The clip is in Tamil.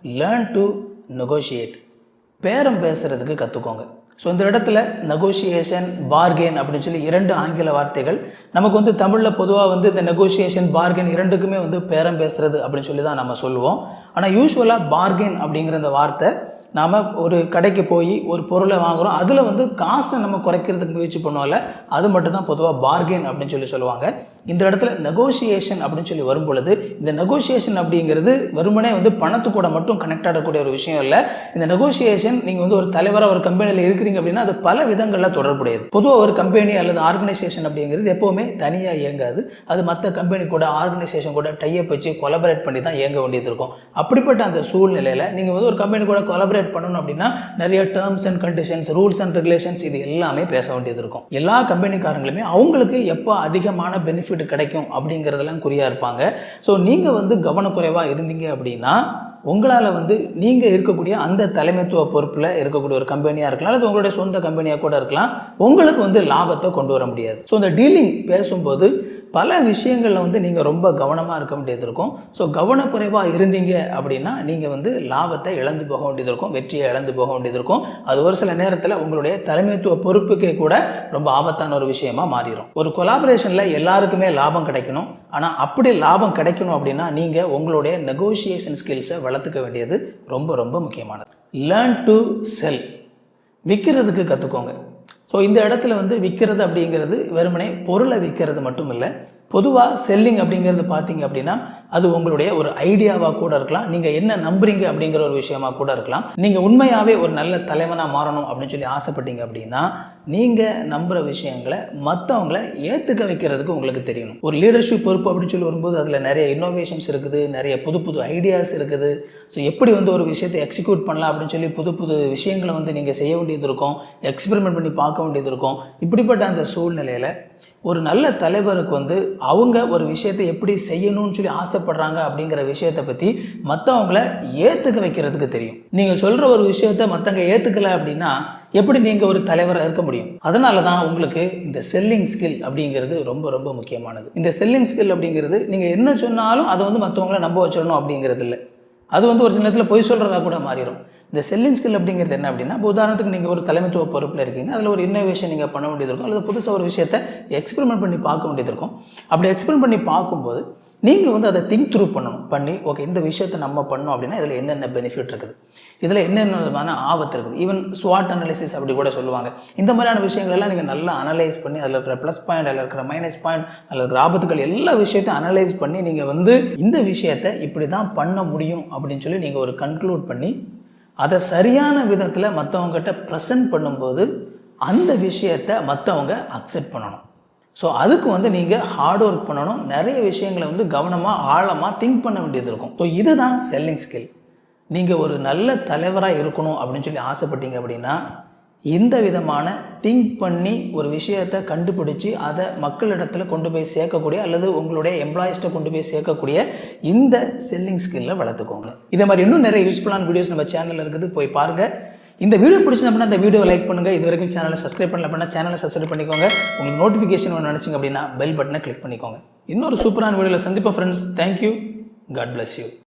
Learn to negotiate. பேரம் பேசுகிறதுக்கு கற்றுக்கோங்க. ஸோ இந்த இடத்துல நெகோஷியேஷன், பார்கெயின் அப்படின்னு சொல்லி 2 ஆங்கில வார்த்தைகள். நமக்கு வந்து தமிழில் பொதுவாக வந்து இந்த நெகோஷியேஷன், பார்கெயின் 2க்குமே வந்து பேரம் பேசுகிறது அப்படின்னு சொல்லி தான் நம்ம சொல்லுவோம். ஆனால் யூஸ்வலாக பார்கெயின் அப்படிங்கிற இந்த வார்த்தை நாம் ஒரு கடைக்கு போய் ஒரு பொருளை வாங்குகிறோம், அதில் வந்து காசை நம்ம குறைக்கிறதுக்கு முயற்சி பண்ணுவோம்ல, அது மட்டும் தான் பொதுவாக பார்கெயின் அப்படின்னு சொல்லி சொல்லுவாங்க. இந்த இடத்துல நெகோஷியேஷன் அப்படின்னு சொல்லி வரும் பொழுது, இந்த நெகோஷியேஷன் அப்படிங்கிறது வெறுமனே வந்து பணத்து கூட மட்டும் கனெக்ட் ஆகக்கூடிய ஒரு விஷயம் இல்லை. இந்த நெகோஷியேஷன் நீங்கள் வந்து ஒரு தலைவராக ஒரு கம்பெனியில் இருக்கிறீங்க அப்படின்னா அது பல விதங்களில் தொடர்புடையது. பொதுவாக ஒரு கம்பெனி அல்லது ஆர்கனைசேஷன் அப்படிங்கிறது எப்போவுமே தனியாக இயங்காது. அது மற்ற கம்பெனி கூட, ஆர்கனைசேஷன் கூட டைப் வச்சு கொலபரேட் பண்ணி தான் இயங்க வேண்டியது இருக்கும். அப்படிப்பட்ட அந்த சூழ்நிலையில் நீங்கள் வந்து ஒரு கம்பெனி கூட கொலபரேட் பண்ணணும் அப்படின்னா நிறைய terms and conditions, rules and regulations இது எல்லாமே பேச வேண்டியது இருக்கும். எல்லா கம்பெனிக்காரங்களுமே அவங்களுக்கு எப்போ அதிகமான பெனிஃபிட் கிடைக்கும் அப்படிங்கிறதெல்லாம் குறியாக இருப்பாங்க. ஸோ நீங்கள் வந்து கவனக்குறைவாக இருந்தீங்க அப்படின்னா உங்களால் வந்து நீங்கள் இருக்கக்கூடிய அந்த தலைமைத்துவ பொறுப்பில் இருக்கக்கூடிய ஒரு கம்பெனியாக இருக்கலாம், அல்லது உங்களுடைய சொந்த கம்பெனியாக கூட இருக்கலாம், உங்களுக்கு வந்து லாபத்தை கொண்டு வர முடியாது. ஸோ இந்த டீலிங் பேசும்போது பல விஷயங்களில் வந்து நீங்கள் ரொம்ப கவனமாக இருக்க வேண்டியது இருக்கும். ஸோ கவனக்குறைவாக இருந்தீங்க அப்படின்னா நீங்கள் வந்து லாபத்தை இழந்து போக வேண்டியது இருக்கும், வெற்றியை இழந்து போக வேண்டியது இருக்கும். அது ஒரு சில நேரத்தில் உங்களுடைய தலைமைத்துவ பொறுப்புக்கே கூட ரொம்ப ஆபத்தான ஒரு விஷயமா மாறிடும். ஒரு கொலாபரேஷனில் எல்லாருக்குமே லாபம் கிடைக்கணும். ஆனால் அப்படி லாபம் கிடைக்கணும் அப்படின்னா நீங்கள் உங்களுடைய நெகோஷியேஷன் ஸ்கில்ஸை வளர்த்துக்க வேண்டியது ரொம்ப ரொம்ப முக்கியமானது. Learn to sell. விற்கிறதுக்கு கற்றுக்கோங்க. ஸோ இந்த இடத்துல வந்து விற்கிறது அப்படிங்கிறது வெறுமனே பொருளை விற்கிறது மட்டும் இல்லை. பொதுவாக செல்லிங் அப்படிங்கிறது பார்த்தீங்க அப்படின்னா அது உங்களுடைய ஒரு ஐடியாவாக கூட இருக்கலாம், நீங்கள் என்ன நம்புறீங்க அப்படிங்கிற ஒரு விஷயமா கூட இருக்கலாம். நீங்கள் உண்மையாகவே ஒரு நல்ல தலைவனாக மாறணும் அப்படின்னு சொல்லி ஆசைப்பட்டீங்க அப்படின்னா நீங்கள் நம்புகிற விஷயங்களை மற்றவங்களை ஏற்றுக்க வைக்கிறதுக்கு உங்களுக்கு தெரியணும். ஒரு லீடர்ஷிப் பொறுப்பு அப்படின்னு சொல்லி வரும்போது அதில் நிறைய இன்னோவேஷன்ஸ் இருக்குது, நிறைய புது புது ஐடியாஸ் இருக்குது. ஸோ எப்படி வந்து ஒரு விஷயத்தை எக்ஸிக்யூட் பண்ணலாம் அப்படின்னு சொல்லி புது புது விஷயங்களை வந்து நீங்கள் செய்ய வேண்டியது இருக்கும், எக்ஸ்பெரிமெண்ட் பண்ணி பார்க்க வேண்டியது இருக்கும். இப்படிப்பட்ட அந்த சூழ்நிலையில் ஒரு நல்ல தலைவருக்கு வந்து அவங்க ஒரு விஷயத்தை எப்படி செய்யணும்னு சொல்லி ஆசைப்படுறாங்க அப்படிங்கிற விஷயத்தை பற்றி மற்றவங்கள ஏற்றுக்க வைக்கிறதுக்கு தெரியும். நீங்கள் சொல்கிற ஒரு விஷயத்தை மற்றவங்க ஏற்றுக்கலை அப்படின்னா எப்படி நீங்கள் ஒரு தலைவராக இருக்க முடியும்? அதனால தான் உங்களுக்கு இந்த செல்லிங் ஸ்கில் அப்படிங்கிறது ரொம்ப ரொம்ப முக்கியமானது. இந்த செல்லிங் ஸ்கில் அப்படிங்கிறது நீங்கள் என்ன சொன்னாலும் அதை வந்து மற்றவங்கள நம்ப வச்சிடணும் அப்படிங்கிறது இல்லை. அது வந்து ஒரு சில நேரத்தில் பொய் சொல்கிறதா கூட மாறிடும். இந்த செல்லிங் ஸ்கில் அப்படிங்கிறது என்ன அப்படின்னா, இப்போ உதாரணத்துக்கு நீங்கள் ஒரு தலைமைத்துவ பொறுப்பில் இருக்கீங்க, அதில் ஒரு இன்னோவேஷன் நீங்கள் பண்ண வேண்டியது இருக்கும், அல்லது புதுசாக ஒரு விஷயத்தை எக்ஸ்பெரிமெண்ட் பண்ணி பார்க்க வேண்டியது இருக்கும். அப்படி எக்ஸ்பெரிமெண்ட் பண்ணி பார்க்கும்போது நீங்கள் வந்து அதை திங்க் த்ரூ பண்ணி ஓகே இந்த விஷயத்தை நம்ம பண்ணோம் அப்படின்னா இதில் என்னென்ன பெனிஃபிட் இருக்குது, இதில் என்னென்ன விதமான ஆபத்து இருக்குது, ஈவன் ஸ்வாட் அனாலிசிஸ் அப்படி கூட சொல்லுவாங்க. இந்த மாதிரியான விஷயங்களெல்லாம் நீங்கள் நல்லா அனலைஸ் பண்ணி அதில் இருக்கிற ப்ளஸ் பாயிண்ட், அதில் இருக்கிற மைனஸ் பாயிண்ட், அதில் இருக்கிற ஆபத்துகள் எல்லா விஷயத்தையும் அனலைஸ் பண்ணி நீங்கள் வந்து இந்த விஷயத்தை இப்படி தான் பண்ண முடியும் அப்படின்னு சொல்லி நீங்கள் ஒரு கன்க்ளூட் பண்ணி அதை சரியான விதத்தில் மற்றவங்ககிட்ட ப்ரெசென்ட் பண்ணும்போது அந்த விஷயத்தை மற்றவங்க அக்செப்ட் பண்ணணும். ஸோ அதுக்கு வந்து நீங்கள் ஹார்ட் ஒர்க் பண்ணணும், நிறைய விஷயங்களை வந்து கவனமாக ஆழமாக திங்க் பண்ண வேண்டியது இருக்கும். ஸோ இதுதான் செல்லிங் ஸ்கில். நீங்கள் ஒரு நல்ல தலைவராக இருக்கணும் அப்படின்னு சொல்லி ஆசைப்பட்டீங்க அப்படின்னா இந்த விதமான திங்க் பண்ணி ஒரு விஷயத்தை கண்டுபிடிச்சி அதை மக்களிடத்தில் கொண்டு போய் சேர்க்கக்கூடிய அல்லது உங்களுடைய எம்ப்ளாயிஸ்ட்டை கொண்டு போய் சேர்க்கக்கூடிய இந்த செல்லிங் ஸ்கில்லை வளர்த்துக்கோங்க. இதே மாதிரி இன்னும் நிறைய யூஸ்ஃபுல்லான வீடியோஸ் நம்ம சேனலில் இருக்குது, போய் பாருங்கள். இந்த வீடியோ பிடிச்சிருந்தா அப்படின்னா இந்த வீடியோ லைக் பண்ணுங்கள். இது வரைக்கும் சேனலை சப்ஸ்கிரைப் பண்ணல அப்படின்னா சேனலை சப்ஸ்கிரைப் பண்ணிக்கோங்க. உங்களுக்கு நோட்டிஃபிகேஷன் ஒன்று நினச்சிங்க அப்படின்னா பெல் பட்டனை கிளிக் பண்ணிக்கோங்க. இன்னொரு சூப்பரான வீடியோவில் சந்திப்போம் friends. Thank you. God bless you.